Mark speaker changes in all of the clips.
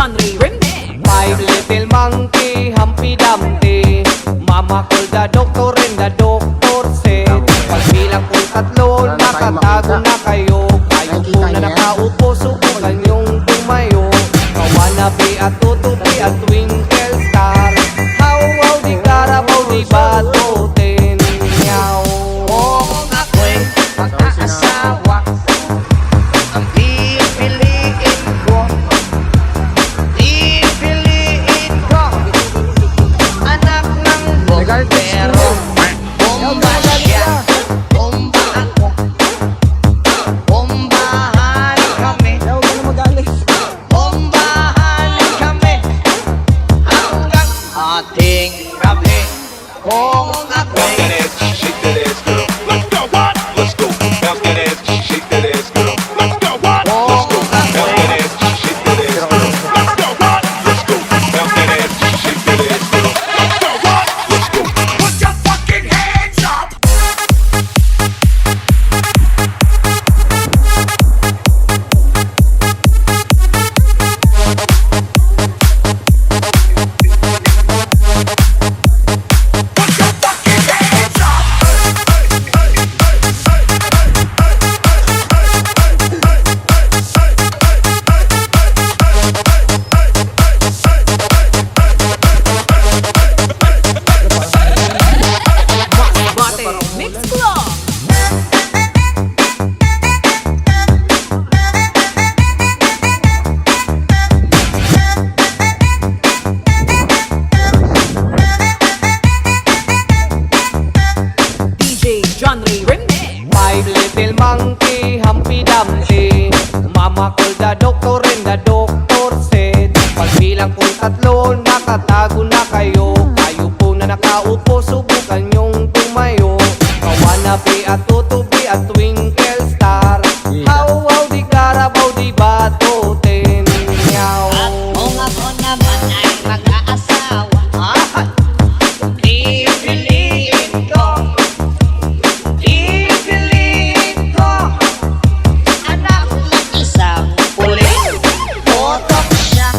Speaker 1: Genre Remix.
Speaker 2: Five little monkey, Humpty Dumpty, Mama called the doctor and the doctor said, pagbilang po tatlo, nakatago na kayo. Kayo po na nakaupo, subukan yung tumayo. Kawanabe at tutubi at twinkle star, how di karabaw di batutin. Meow.
Speaker 3: Kung ako'y mag-aasawa, ang pipiliin ko, anak ng bombero. Bomba siya, bomba ako, bombahan kami, bombahan kami, hanggang ating gabi. Kung ako'y
Speaker 4: Shake that ass, girl. Let's go. What? Let's go. Bounce that ass. Shake that ass, girl. Let's go. What? Let's go. Bounce that ass. Shake that ass, girl. Let's go. What? Let's go. Bounce that ass. Shake that ass, girl. Let's go. What? Let's go. Put your fucking hands up. Put your fucking hands up.
Speaker 1: Bate Mix Club. DJ Genre Remix.
Speaker 2: Five little monkey, Humpty Dumpty, Mama called the doctor and the doctor said, pagbilang po tatlo, nakatago na kayo. Kayo po na nakaupo, subukan yung tumayo. Kawanabe at tutubi at twinkle star, how di karabaw di batutin. Meow.
Speaker 3: kung ako naman ay mag-aasawa, pipiliin ko, anak ng isang pulis. Botok siya,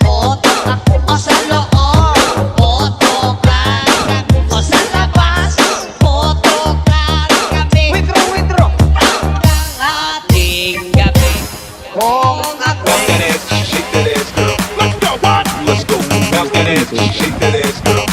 Speaker 3: botok ako, o sa loob, botok lang o sa labas, botok lang kami, hanggang ating gabi. Kung ako'y
Speaker 4: Bounce that ass. Shake that ass, girl. Let's go. What? Let's go. Bounce that ass. Shake that ass, girl.